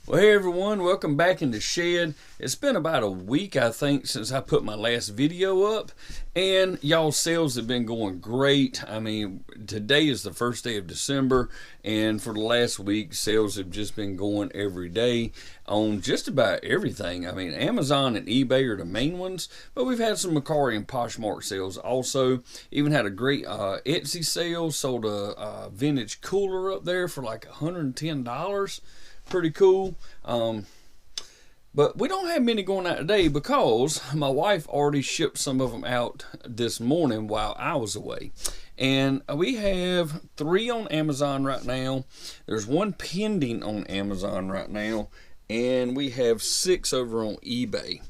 Well, hey everyone, welcome back in the shed. It's been about a week, I think, since I put my last video up, and y'all sales have been going great. I mean, today is the first day of December, and for the last week, sales have just been going every day on just about everything. I mean, Amazon and eBay are the main ones, but we've had some Mercari and Poshmark sales also. Even had a great Etsy sale, sold a vintage cooler up there for like $110. Pretty cool. But we don't have many going out today because my wife already shipped some of them out this morning while I was away. And we have 3 on Amazon right now. There's 1 pending on Amazon right now. And we have 6 over on eBay.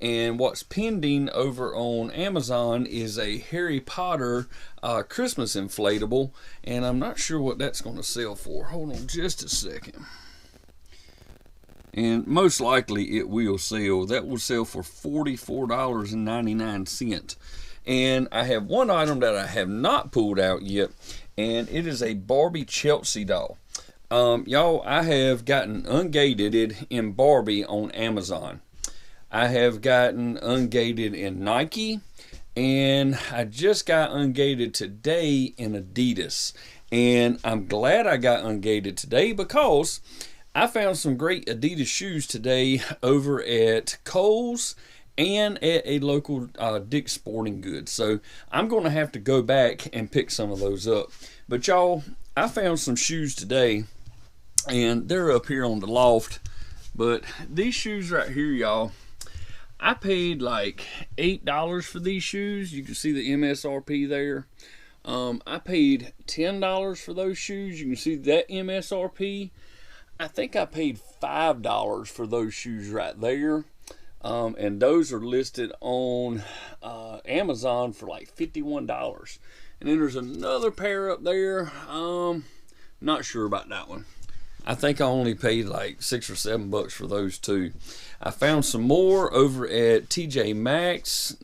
And what's pending over on Amazon is a Harry Potter Christmas inflatable. And I'm not sure what that's going to sell for. Hold on just a second. And most likely it will sell. That will sell for $44.99. And I have one item that I have not pulled out yet, and it is a Barbie Chelsea doll. Y'all, I have gotten ungated in Barbie on Amazon. I have gotten ungated in Nike, and I just got ungated today in Adidas. And I'm glad I got ungated today because I found some great Adidas shoes today over at Kohl's and at a local Dick's Sporting Goods. So I'm going to have to go back and pick some of those up. But y'all, I found some shoes today, and they're up here on the loft. But these shoes right here, y'all, I paid like $8 for these shoes. You can see the MSRP there. I paid $10 for those shoes. You can see that MSRP. I think I paid $5 for those shoes right there. And those are listed on Amazon for like $51. And then there's another pair up there. Not sure about that one. I think I only paid like $6 or $7 for those two. I found some more over at TJ Maxx.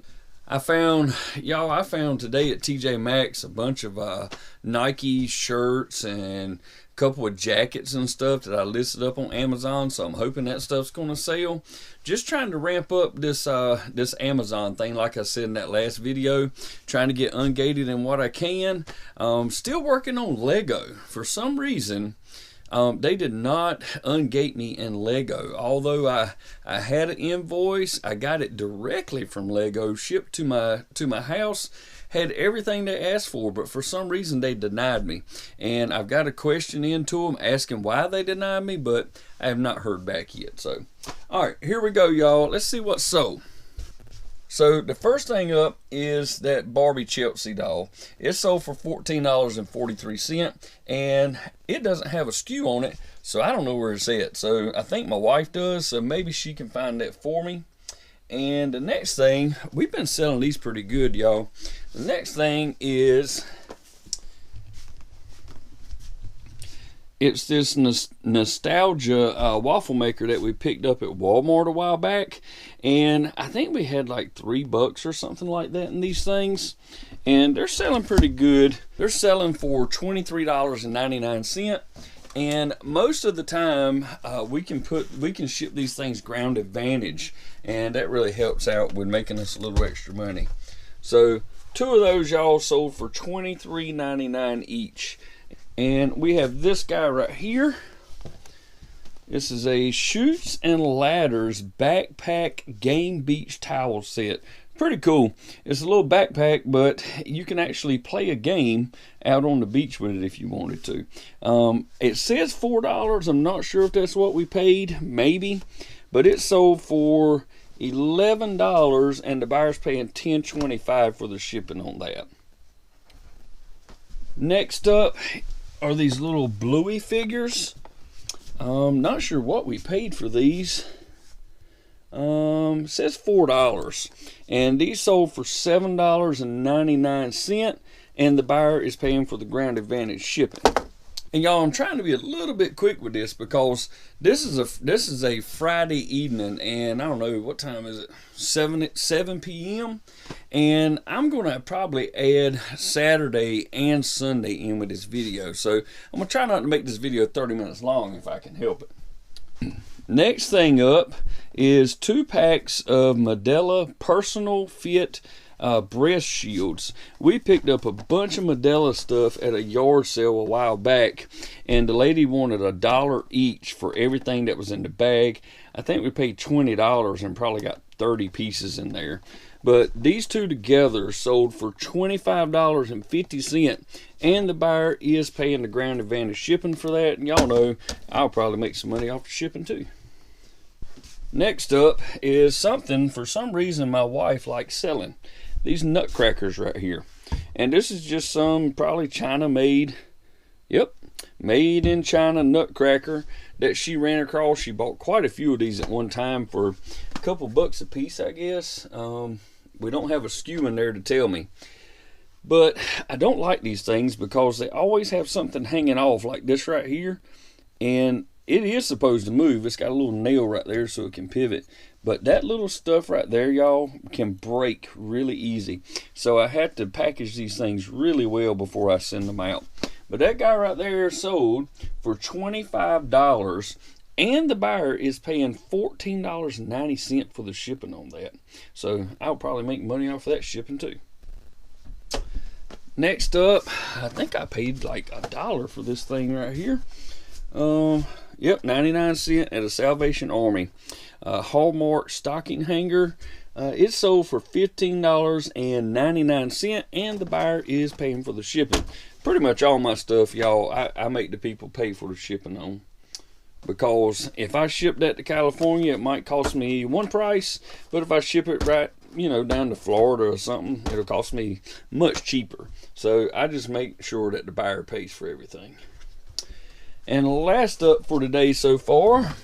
I found today at TJ Maxx a bunch of Nike shirts and a couple of jackets and stuff that I listed up on Amazon, so I'm hoping that stuff's going to sell. Just trying to ramp up this Amazon thing, like I said in that last video, trying to get ungated in what I can. Still working on Lego. For some reason, they did not ungate me in Lego. Although I had an invoice, I got it directly from Lego, shipped to my house, had everything they asked for, but for some reason they denied me. And I've got a question into them asking why they denied me, but I have not heard back yet. So, alright, here we go, y'all. Let's see what's sold. So the first thing up is that Barbie Chelsea doll. It's sold for $14.43, and it doesn't have a SKU on it, so I don't know where it's at. So I think my wife does, so maybe she can find that for me. And the next thing, we've been selling these pretty good, y'all. The next thing is, it's this nostalgia waffle maker that we picked up at Walmart a while back, and I think we had like $3 or something like that in these things, and they're selling pretty good. They're selling for $23.99, and most of the time we can ship these things ground advantage, and that really helps out with making us a little extra money. So 2 of those, y'all, sold for $23.99 each. And we have this guy right here. This is a Chutes and Ladders backpack game beach towel set. Pretty cool. It's a little backpack, but you can actually play a game out on the beach with it if you wanted to. It says $4. I'm not sure if that's what we paid. Maybe. But it sold for $11, and the buyer's paying $10.25 for the shipping on that. Next up are these little Bluey figures. Not sure what we paid for these. It says $4, and these sold for $7.99, and the buyer is paying for the ground advantage shipping. And y'all, I'm trying to be a little bit quick with this because this is a Friday evening, and I don't know, what time is it? 7 p.m. And I'm going to probably add Saturday and Sunday in with this video. So I'm going to try not to make this video 30 minutes long if I can help it. Next thing up is 2 packs of Medela Personal Fit breast shields. We picked up a bunch of Medela stuff at a yard sale a while back, and the lady wanted $1 each for everything that was in the bag. I think we paid $20 and probably got 30 pieces in there. But these two together sold for $25.50, and the buyer is paying the Ground Advantage shipping for that. And y'all know I'll probably make some money off the shipping too. Next up is something for some reason my wife likes selling. These nutcrackers right here. And this is just some probably China made, yep, made in China nutcracker that she ran across. She bought quite a few of these at one time for a couple bucks a piece, I guess. We don't have a SKU in there to tell me. But I don't like these things because they always have something hanging off like this right here. And it is supposed to move. It's got a little nail right there so it can pivot. But that little stuff right there, y'all, can break really easy. So I had to package these things really well before I send them out. But that guy right there sold for $25, and the buyer is paying $14.90 for the shipping on that. So I'll probably make money off of that shipping too. Next up, I think I paid like $1 for this thing right here. Yep, 99 cents at a Salvation Army. Hallmark stocking hanger. It sold for $15.99, and the buyer is paying for the shipping. Pretty much all my stuff, y'all, I make the people pay for the shipping on. Because if I ship that to California, it might cost me one price, but if I ship it right, you know, down to Florida or something, it'll cost me much cheaper. So I just make sure that the buyer pays for everything. And last up for today so far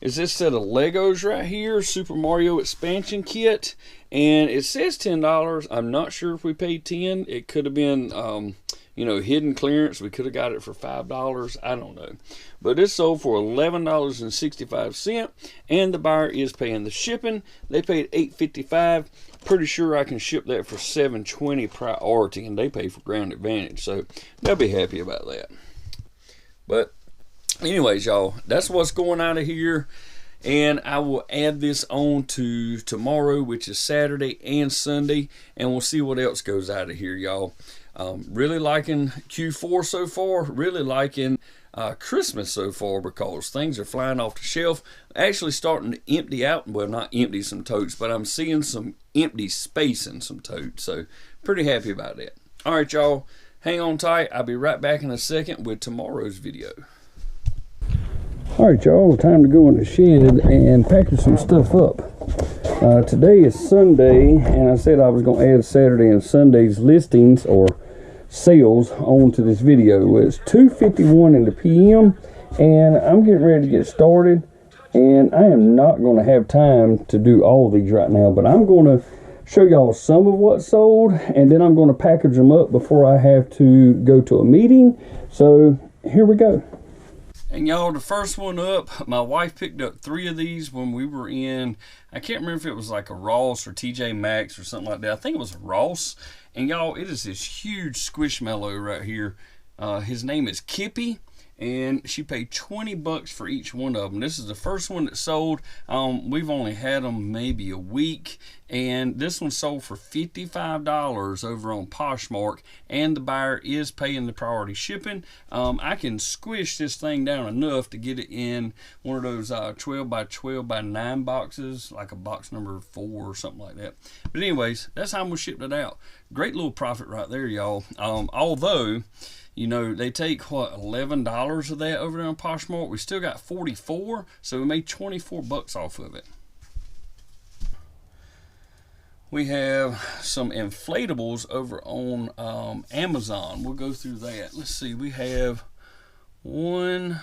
is this set of Legos right here, Super Mario Expansion Kit. And it says $10. I'm not sure if we paid $10. It could have been, you know, hidden clearance. We could have got it for $5. I don't know. But it's sold for $11.65, and the buyer is paying the shipping. They paid $8.55. Pretty sure I can ship that for $7.20 priority, and they pay for Ground Advantage. So they'll be happy about that. But anyways, y'all, that's what's going out of here. And I will add this on to tomorrow, which is Saturday and Sunday. And we'll see what else goes out of here, y'all. Really liking Q4 so far. Really liking Christmas so far because things are flying off the shelf. Actually starting to empty out. Well, not empty some totes, but I'm seeing some empty space in some totes. So pretty happy about that. All right, y'all. Hang on tight. I'll be right back in a second with tomorrow's video. All right, y'all. Time to go in the shed and package some stuff up. Today is Sunday, and I said I was going to add Saturday and Sunday's listings or sales onto this video. Well, it's 2:51 in the PM, and I'm getting ready to get started. And I am not going to have time to do all these right now, but I'm going to show y'all some of what sold, and then I'm going to package them up before I have to go to a meeting. So here we go. And y'all, the first one up, my wife picked up 3 of these when we were in, I can't remember if it was like a Ross or TJ Maxx or something like that. I think it was a Ross. And y'all, it is this huge squishmallow right here. His name is Kippy. And she paid $20 for each one of them. This is the first one that sold. We've only had them maybe a week, and this one sold for $55 over on Poshmark, and the buyer is paying the priority shipping. I can squish this thing down enough to get it in one of those 12 by 12 by 9 boxes, like a box number 4 or something like that. But anyways, that's how I'm gonna ship it out. Great little profit right there, y'all. Although, you know, they take, what, $11 of that over there on Poshmark. We still got 44, so we made 24 bucks off of it. We have some inflatables over on Amazon. We'll go through that. Let's see, we have one.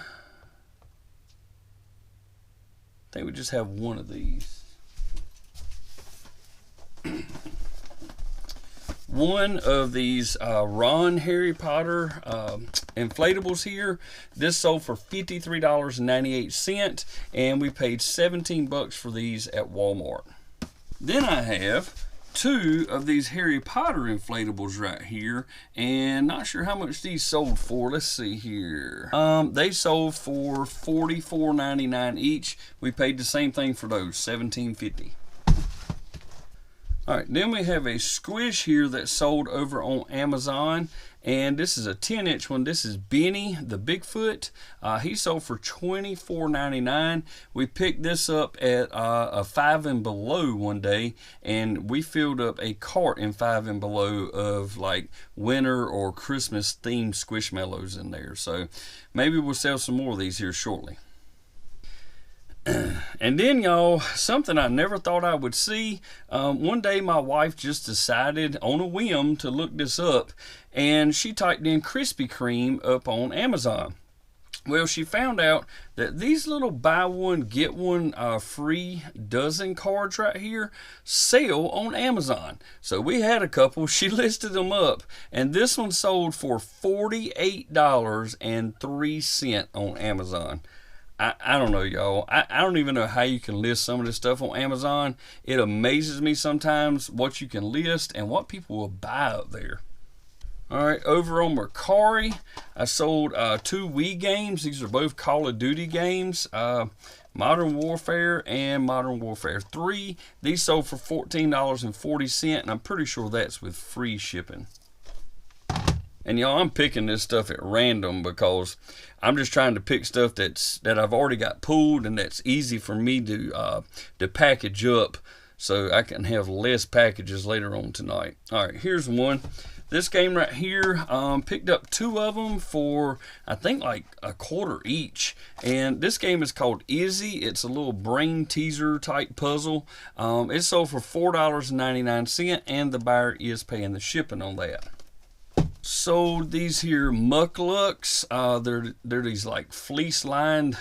I think we just have one of these. One of these Ron Harry Potter inflatables here. This sold for $53.98, and we paid 17 bucks for these at Walmart. Then I have two of these Harry Potter inflatables right here, and not sure how much these sold for. Let's see here. They sold for $44.99 each. We paid the same thing for those, $17.50. All right, then we have a squish here that sold over on Amazon, and this is a 10-inch one. This is Benny the Bigfoot. He sold for $24.99. We picked this up at a 5 and Below one day, and we filled up a cart in 5 and Below of like winter or Christmas themed Squishmallows in there. So maybe we'll sell some more of these here shortly. And then, y'all, something I never thought I would see. One day my wife just decided on a whim to look this up, and she typed in Krispy Kreme up on Amazon. Well, she found out that these little buy one get one free dozen cards right here sell on Amazon. So we had a couple. She listed them up, and this one sold for $48.03 on Amazon. I don't know, y'all. I don't even know how you can list some of this stuff on Amazon. It amazes me sometimes what you can list and what people will buy up there. All right, over on Mercari, I sold 2 Wii games. These are both Call of Duty games, Modern Warfare and Modern Warfare 3. These sold for $14.40, and I'm pretty sure that's with free shipping. And y'all, I'm picking this stuff at random because I'm just trying to pick stuff that I've already got pulled and that's easy for me to package up so I can have less packages later on tonight. All right, here's one. This game right here, picked up 2 of them for I think like $1 each. And this game is called Izzy. It's a little brain teaser type puzzle. It sold for $4.99, and the buyer is paying the shipping on that. Sold these here Mucklucks. They're these like fleece lined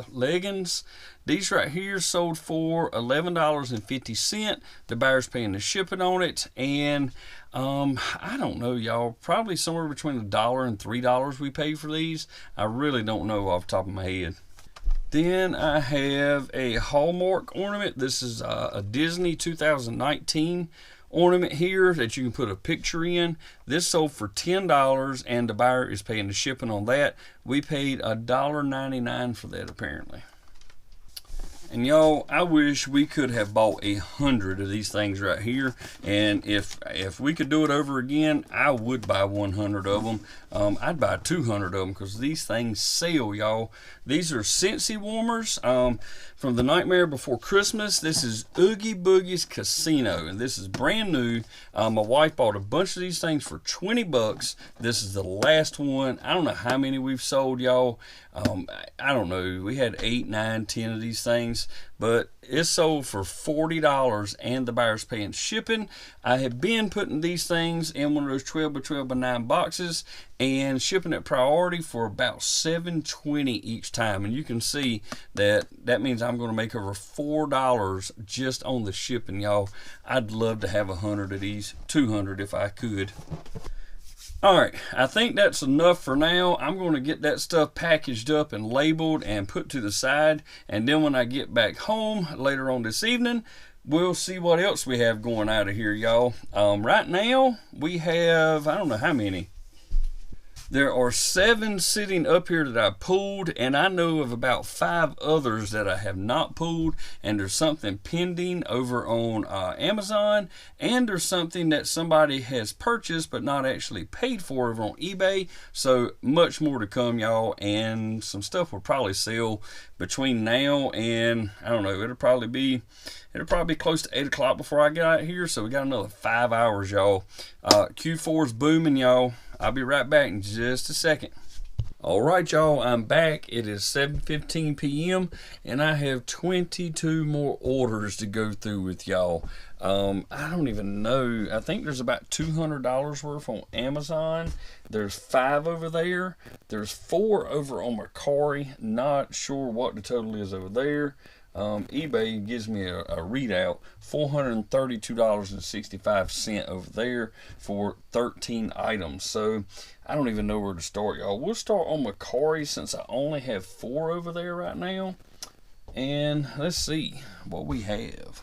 leggings. These right here sold for $11.50. The buyer's paying the shipping on it, and I don't know, y'all, probably somewhere between $1 and $3 we paid for these. I really don't know off the top of my head. Then I have a Hallmark ornament. This is a Disney 2019 ornament here that you can put a picture in. This sold for $10, and the buyer is paying the shipping on that. We paid $1.99 for that apparently. And y'all, I wish we could have bought 100 of these things right here. And if we could do it over again, I would buy 100 of them. I'd buy 200 of them because these things sell, y'all. These are Scentsy warmers from The Nightmare Before Christmas. This is Oogie Boogie's Casino, and this is brand new. My wife bought a bunch of these things for 20 bucks. This is the last one. I don't know how many we've sold, y'all. I don't know. We had 8, 9, 10 of these things, but it sold for $40, and the buyer's paying shipping. I have been putting these things in one of those 12 by 12 by 9 boxes and shipping at priority for about $7.20 each time. And you can see that means I'm going to make over $4 just on the shipping, y'all. I'd love to have 100 of these, 200 if I could. All right, I think that's enough for now. I'm going to get that stuff packaged up and labeled and put to the side. And then when I get back home later on this evening, we'll see what else we have going out of here, y'all. Right now, we have, I don't know how many. There are 7 sitting up here that I pulled, and I know of about 5 others that I have not pulled, and there's something pending over on Amazon, and there's something that somebody has purchased but not actually paid for over on eBay. So much more to come, y'all, and some stuff will probably sell between now and, I don't know, it'll probably be close to 8 o'clock before I get out here, so we got another 5 hours, y'all. Q4's booming, y'all. I'll be right back in just a second. All right, y'all, I'm back. It is 7:15 p.m. and I have 22 more orders to go through with y'all. I don't even know. I think there's about $200 worth on Amazon. There's 5 over there. There's 4 over on Mercari. Not sure what the total is over there. eBay gives me a readout, $432.65 over there for 13 items. So I don't even know where to start, y'all. We'll start on Mercari since I only have 4 over there right now. And let's see what we have.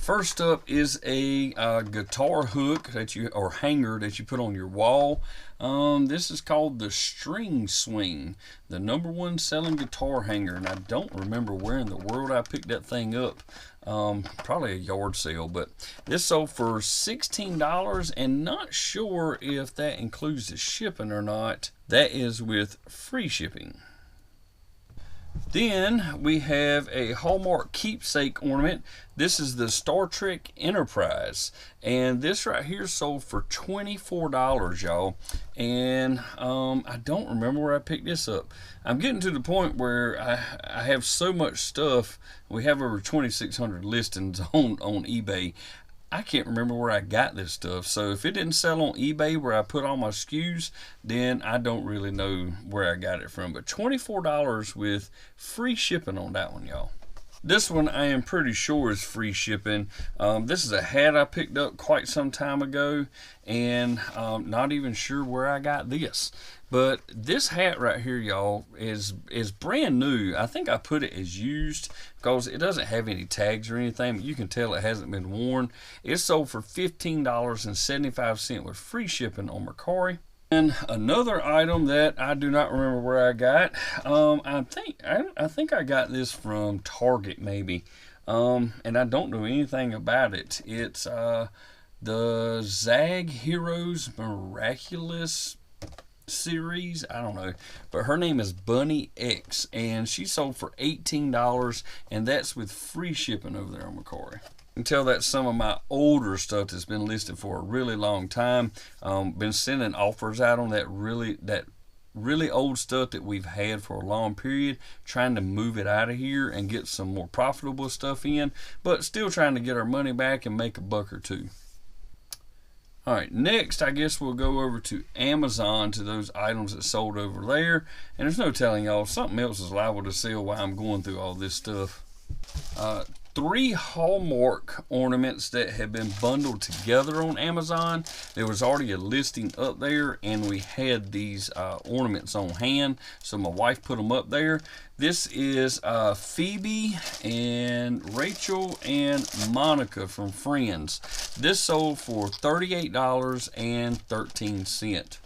First up is a guitar hook or hanger that you put on your wall. This is called the String Swing, the #1 selling guitar hanger, and I don't remember where in the world I picked that thing up. Probably a yard sale, but this sold for $16, and not sure if that includes the shipping or not. That is with free shipping. Then we have a Hallmark keepsake ornament. This is the Star Trek Enterprise, and this right here sold for $24, y'all. And I don't remember where I picked this up. I'm getting to the point where I have so much stuff. We have over 2,600 listings on eBay. I can't remember where I got this stuff. So if it didn't sell on eBay where I put all my SKUs, then I don't really know where I got it from. But $24 with free shipping on that one, y'all. This one I am pretty sure is free shipping. This is a hat I picked up quite some time ago, and not even sure where I got this. But this hat right here, y'all, is brand new. I think I put it as used because it doesn't have any tags or anything. You can tell it hasn't been worn. It sold for $15.75 with free shipping on Mercari. And another item that I do not remember where I got. I think I got this from Target maybe, and I don't know anything about it. It's the Zag Heroes Miraculous series. I don't know, but her name is Bunny X, and she sold for $18, and that's with free shipping over there on Mercari. You can tell that's some of my older stuff that's been listed for a really long time. Been sending offers out on that really old stuff that we've had for a long period, trying to move it out of here and get some more profitable stuff in, but still trying to get our money back and make a buck or two. Alright, next I guess we'll go over to Amazon, to those items that sold over there. And there's no telling y'all, something else is liable to sell while I'm going through all this stuff. 3 Hallmark ornaments that have been bundled together on Amazon. There was already a listing up there, and we had these ornaments on hand, so my wife put them up there. This is Phoebe and Rachel and Monica from Friends. This sold for $38.13.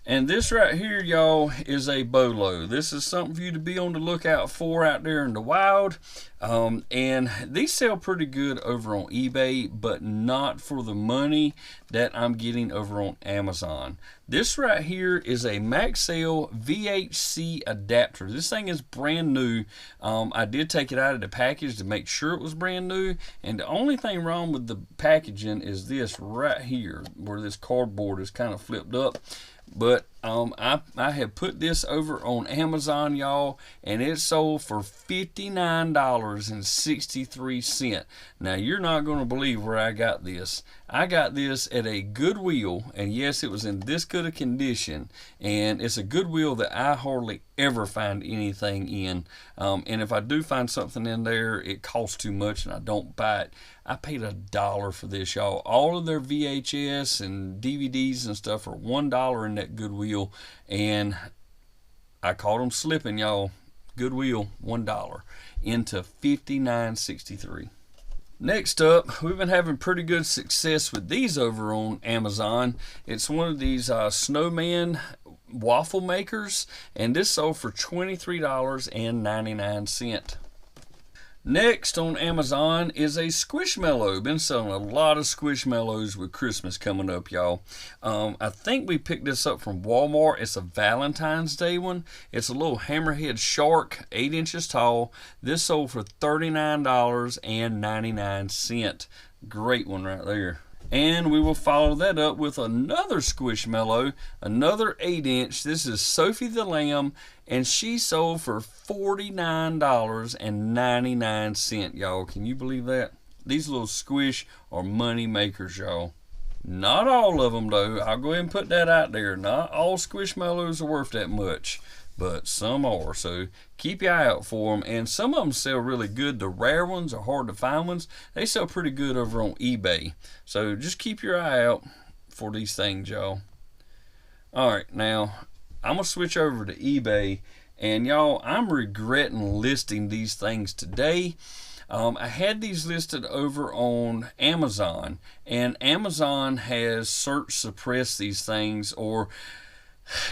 And this right here, y'all, is a bolo. This is something for you to be on the lookout for out there in the wild. And these sell pretty good over on eBay, but not for the money that I'm getting over on Amazon. This right here is a Maxell VHC adapter. This thing is brand new. I did take it out of the package to make sure it was brand new. And the only thing wrong with the packaging is this right here, where this cardboard is kind of flipped up. But I have put this over on Amazon, y'all, and it sold for $59.63. Now, you're not going to believe where I got this. I got this at a Goodwill, and yes, it was in this good a condition, and it's a Goodwill that I hardly ever find anything in. And if I do find something in there, it costs too much and I don't buy it. I paid $1 for this, y'all. All of their VHS and DVDs and stuff are $1 in that Goodwill, and I caught them slipping, y'all. Goodwill, $1 into $59.63. Next up, we've been having pretty good success with these over on Amazon. It's one of these snowman waffle makers, and this sold for $23.99. Next on Amazon is a Squishmallow. Been selling a lot of Squishmallows with Christmas coming up, y'all. I think we picked this up from Walmart. It's a Valentine's Day one. It's a little hammerhead shark, 8 inches tall. This sold for $39.99. Great one right there. And we will follow that up with another Squishmallow, another 8-inch. This is Sophie the Lamb, and she sold for $49.99, y'all. Can you believe that? These little squish are money makers, y'all. Not all of them, though. I'll go ahead and put that out there. Not all Squishmallows are worth that much, but some are. So keep your eye out for them. And some of them sell really good. The rare ones are hard to find ones. They sell pretty good over on eBay. So just keep your eye out for these things, y'all. Alright, now I'm going to switch over to eBay. And y'all, I'm regretting listing these things today. I had these listed over on Amazon, and Amazon has search suppressed these things, or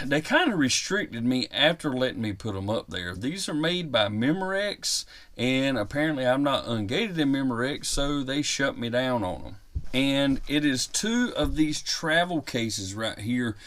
they kind of restricted me after letting me put them up there. These are made by Memorex, and apparently I'm not ungated in Memorex, so they shut me down on them. And it is 2 of these travel cases right here.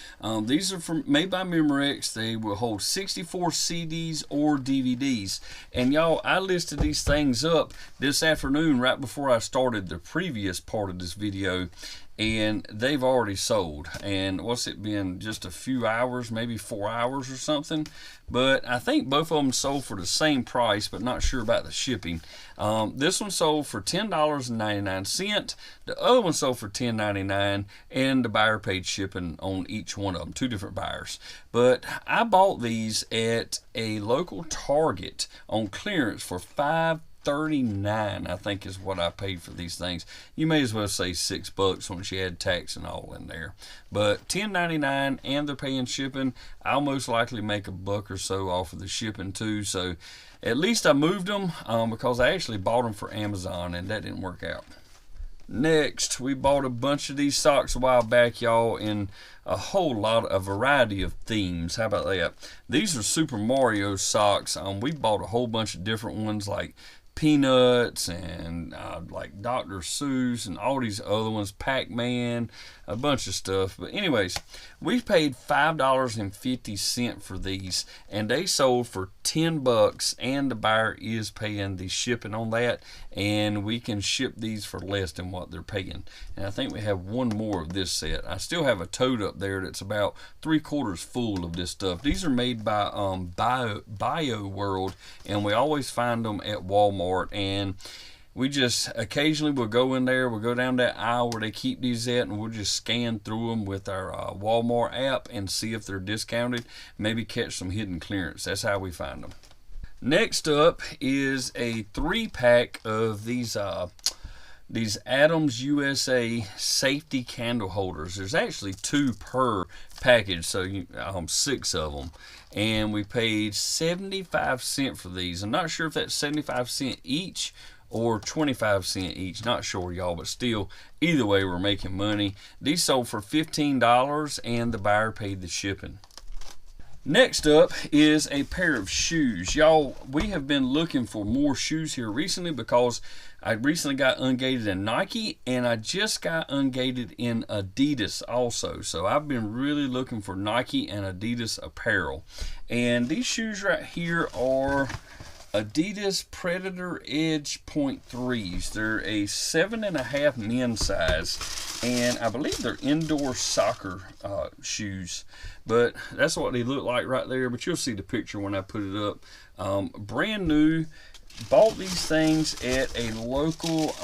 These are made by Memorex. They will hold 64 CDs or DVDs. And y'all, I listed these things up this afternoon right before I started the previous part of this video, and they've already sold. And what's it been, just a few hours, maybe 4 hours or something? But I think both of them sold for the same price, but not sure about the shipping. This one sold for $10.99. The other one sold for $10.99, and the buyer paid shipping on each one of them, 2 different buyers. But I bought these at a local Target on clearance for $5.39, I think is what I paid for these things. You may as well say $6 once you add tax and all in there. But $10.99, and they're paying shipping. I'll most likely make $1 or so off of the shipping too. So at least I moved them because I actually bought them for Amazon, and that didn't work out. Next, we bought a bunch of these socks a while back, y'all, in a variety of themes. How about that? These are Super Mario socks. We bought a whole bunch of different ones, like Peanuts and like Dr. Seuss and all these other ones, Pac-Man, a bunch of stuff. But anyways, we paid $5.50 for these, and they sold for $10, and the buyer is paying the shipping on that, and we can ship these for less than what they're paying. And I think we have one more of this set. I still have a tote up there that's about 3/4 full of this stuff. These are made by Bio World, and we always find them at Walmart, and we just occasionally will go in there, we'll go down that aisle where they keep these at, and we'll just scan through them with our Walmart app and see if they're discounted, maybe catch some hidden clearance. That's how we find them. Next up is a 3-pack of these Adams USA safety candle holders. There's actually 2 per package, so 6 of them. And we paid 75 cents for these. I'm not sure if that's 75 cents each or 25 cents each, not sure, y'all, but still, either way, we're making money. These sold for $15, and the buyer paid the shipping. Next up is a pair of shoes. Y'all, we have been looking for more shoes here recently because I recently got ungated in Nike, and I just got ungated in Adidas also. So I've been really looking for Nike and Adidas apparel. And these shoes right here are Adidas Predator Edge .3s. They're a 7.5 men's size, and I believe they're indoor soccer shoes. But that's what they look like right there. But you'll see the picture when I put it up. Brand new. Bought these things at a local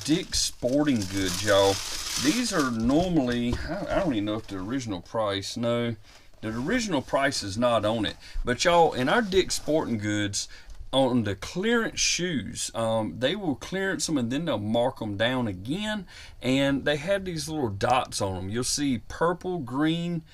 Dick's Sporting Goods, y'all. These are normally, I don't even know if the original price, no, the original price is not on it. But y'all, in our Dick's Sporting Goods, on the clearance shoes, they will clearance them and then they'll mark them down again, and they have these little dots on them. You'll see purple, green,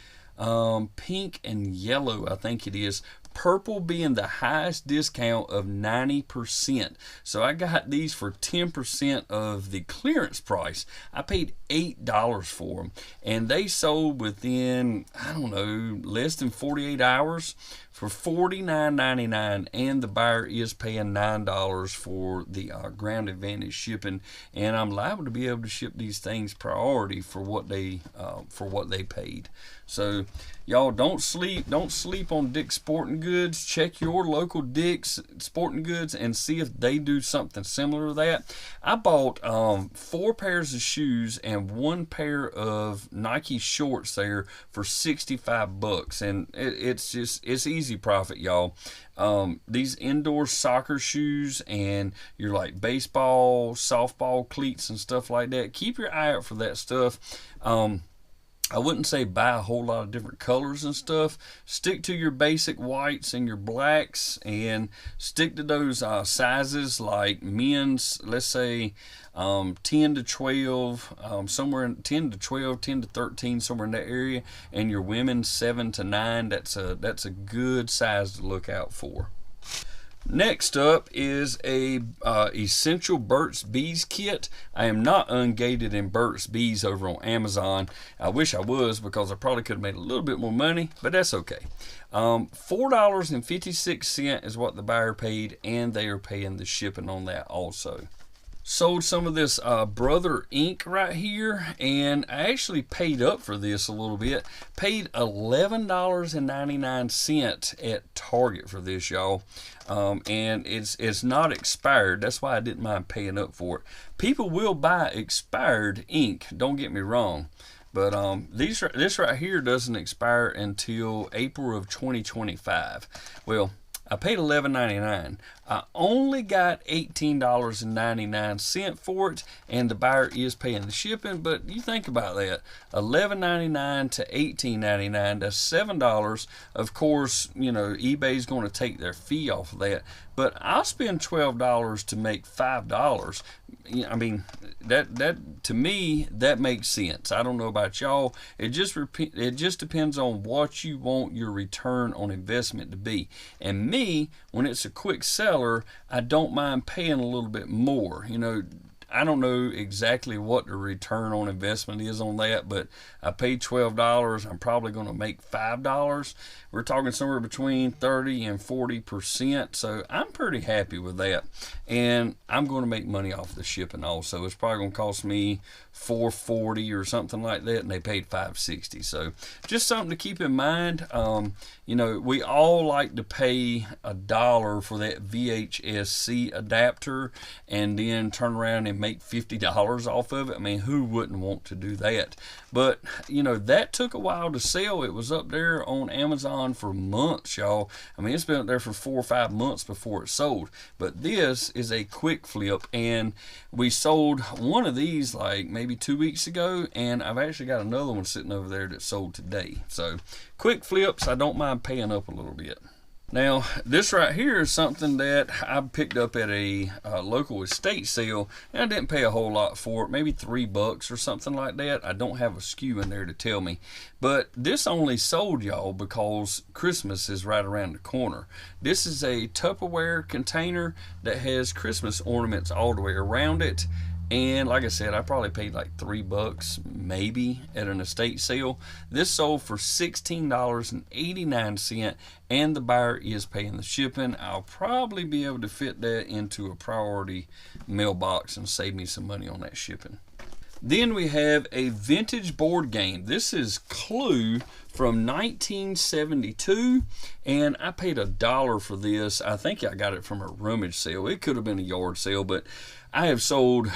pink, and yellow, I think it is. Purple being the highest discount of 90%. So I got these for 10% of the clearance price. I paid $8 for them, and they sold within, I don't know, less than 48 hours for $49.99, and the buyer is paying $9 for the Ground Advantage shipping, and I'm liable to be able to ship these things priority for what they paid. So y'all, don't sleep on Dick's Sporting Goods. Check your local Dick's Sporting Goods and see if they do something similar to that. I bought 4 pairs of shoes and 1 pair of Nike shorts there for $65, and it's easy profit, y'all. These indoor soccer shoes and your like baseball, softball cleats and stuff like that, keep your eye out for that stuff. I wouldn't say buy a whole lot of different colors and stuff. Stick to your basic whites and your blacks, and stick to those sizes like men's, let's say 10 to 12, somewhere in 10 to 12, 10 to 13, somewhere in that area, and your women 7 to 9. That's a good size to look out for. Next up is a Essential Burt's Bees kit. I am not ungated in Burt's Bees over on Amazon. I wish I was, because I probably could have made a little bit more money, but that's okay. $4.56 is what the buyer paid, and they are paying the shipping on that also. Sold some of this Brother ink right here, and I actually paid up for this a little bit. Paid $11.99 at Target for this, y'all. And it's not expired. That's why I didn't mind paying up for it. People will buy expired ink, don't get me wrong. But this right here doesn't expire until April of 2025. Well, I paid $11.99. I only got $18.99 for it, and the buyer is paying the shipping. But you think about that, $11.99 to $18.99, that's $7. Of course, you know, eBay's going to take their fee off of that. But I'll spend $12 to make $5. I mean, that to me, that makes sense. I don't know about y'all. It just depends on what you want your return on investment to be. And me, when it's a quick seller, I don't mind paying a little bit more. You know, I don't know exactly what the return on investment is on that, but I paid $12. I'm probably going to make $5. We're talking somewhere between 30 and 40%, so I'm pretty happy with that. And I'm going to make money off the shipping also. It's probably going to cost me $4.40 or something like that, and they paid $5.60. So just something to keep in mind. You know, we all like to pay $1 for that VHS-C adapter and then turn around and make $50 off of it. I mean, who wouldn't want to do that? But, you know, that took a while to sell. It was up there on Amazon for months, y'all. I mean, it's been up there for 4 or 5 months before it sold. But this is a quick flip, and we sold one of these like maybe 2 weeks ago, and I've actually got another one sitting over there that sold today. So quick flips, I don't mind paying up a little bit. Now, this right here is something that I picked up at a local estate sale, and I didn't pay a whole lot for it, maybe $3 or something like that. I don't have a SKU in there to tell me. But this only sold, y'all, because Christmas is right around the corner. This is a Tupperware container that has Christmas ornaments all the way around it. And like I said, I probably paid like $3 maybe at an estate sale. This sold for $16.89, and the buyer is paying the shipping. I'll probably be able to fit that into a priority mailbox and save me some money on that shipping. Then we have a vintage board game. This is Clue from 1972, and I paid $1 for this. I think I got it from a rummage sale. It could have been a yard sale, but I have sold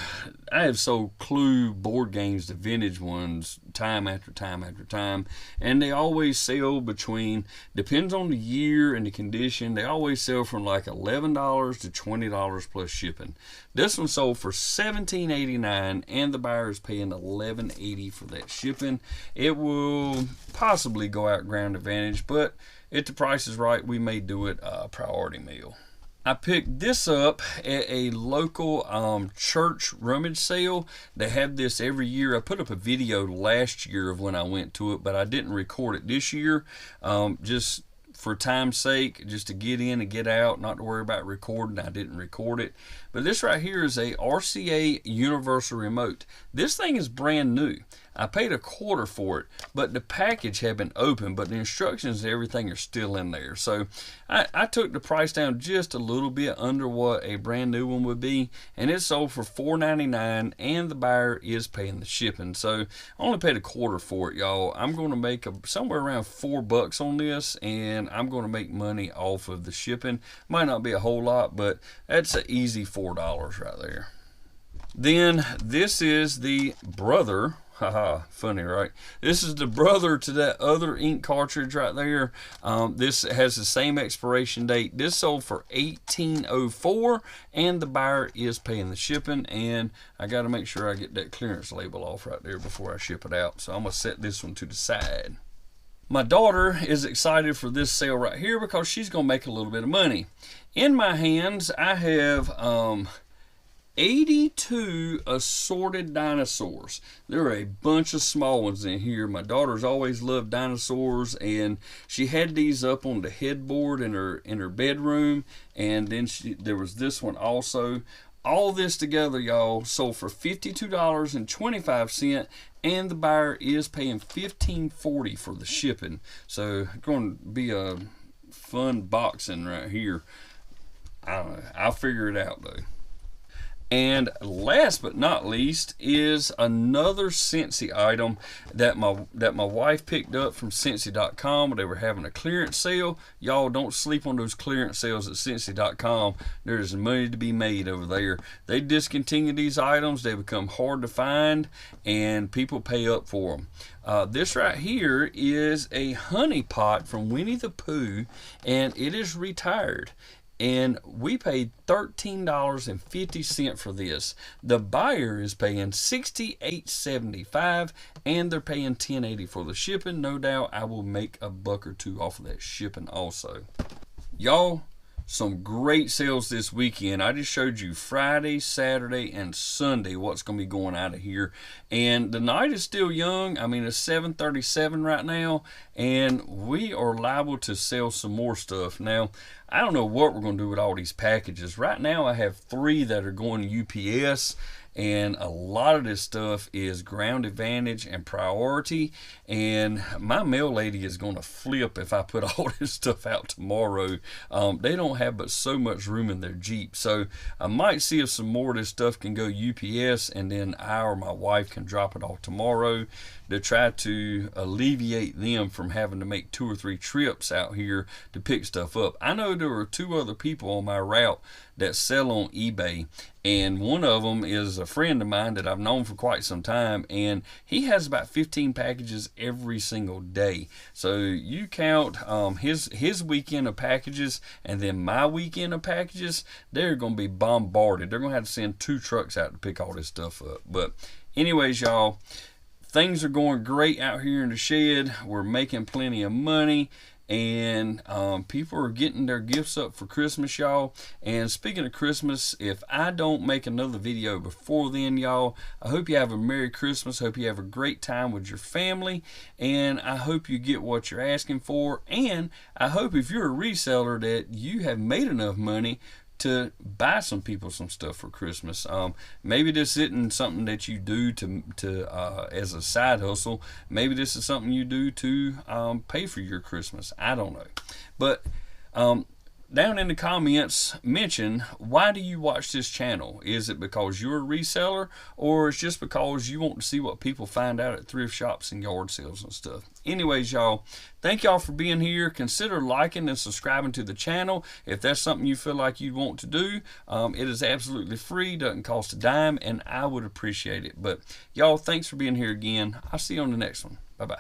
Clue board games, the vintage ones, time after time after time, and they always sell between, depends on the year and the condition, they always sell from like $11 to $20 plus shipping. This one sold for $17.89, and the buyer is paying $11.80 for that shipping. It will possibly go out Ground Advantage, but if the price is right, we may do it priority mail. I picked this up at a local church rummage sale. They have this every year. I put up a video last year of when I went to it, but I didn't record it this year. Just for time's sake, just to get in and get out, not to worry about recording. I didn't record it. But this right here is a RCA Universal Remote. This thing is brand new. I paid $0.25 for it, but the package had been opened, but the instructions and everything are still in there. So I took the price down just a little bit under what a brand new one would be, and it sold for $4.99, and the buyer is paying the shipping. So I only paid $0.25 for it, y'all. I'm going to make somewhere around $4 on this, and I'm going to make money off of the shipping. Might not be a whole lot, but that's an easy $4 right there. Then this is the brother. Haha, funny, right? This is the brother to that other ink cartridge right there. This has the same expiration date. This sold for $18.04, and the buyer is paying the shipping. And I got to make sure I get that clearance label off right there before I ship it out. So I'm going to set this one to the side. My daughter is excited for this sale right here because she's going to make a little bit of money. In my hands, I have 82 assorted dinosaurs. There are a bunch of small ones in here. My daughter's always loved dinosaurs, and she had these up on the headboard in her bedroom, and then there was this one also. All this together, y'all, sold for $52.25, and the buyer is paying $15.40 for the shipping. So it's going to be a fun boxing right here. I don't know. I'll figure it out though. And last but not least is another Scentsy item that my wife picked up from Scentsy.com. They were having a clearance sale. Y'all don't sleep on those clearance sales at Scentsy.com. There's money to be made over there. They discontinue these items. They become hard to find, and people pay up for them. This right here is a honey pot from Winnie the Pooh, and it is retired. And we paid $13.50 for this. The buyer is paying $68.75, and they're paying $10.80 for the shipping. No doubt I will make a buck or two off of that shipping also. Y'all, some great sales this weekend. I just showed you Friday, Saturday, and Sunday what's going to be going out of here. And the night is still young. I mean, it's 7:37 right now, and we are liable to sell some more stuff. Now, I don't know what we're going to do with all these packages. Right now, I have 3 that are going to UPS, and a lot of this stuff is Ground Advantage and Priority, and my mail lady is going to flip if I put all this stuff out tomorrow. They don't have but so much room in their Jeep, so I might see if some more of this stuff can go UPS, and then I or my wife can drop it off tomorrow to try to alleviate them from having to make 2 or 3 trips out here to pick stuff up. I know there are 2 other people on my route that sell on eBay, and one of them is a friend of mine that I've known for quite some time, and he has about 15 packages every single day. So you count his weekend of packages and then my weekend of packages, they're going to be bombarded. They're going to have to send 2 trucks out to pick all this stuff up. But anyways, y'all, things are going great out here in the shed. We're making plenty of money, and people are getting their gifts up for Christmas, y'all. And speaking of Christmas, if I don't make another video before then, y'all, I hope you have a Merry Christmas. Hope you have a great time with your family, and I hope you get what you're asking for. And I hope if you're a reseller that you have made enough money to buy some people some stuff for Christmas. Maybe this isn't something that you do to as a side hustle. Maybe this is something you do to pay for your Christmas. I don't know. But down in the comments, mention, why do you watch this channel? Is it because you're a reseller, or it's just because you want to see what people find out at thrift shops and yard sales and stuff? Anyways, y'all, thank y'all for being here. Consider liking and subscribing to the channel if that's something you feel like you want to do. It is absolutely free, doesn't cost a dime, and I would appreciate it. But y'all, thanks for being here again. I'll see you on the next one. Bye-bye.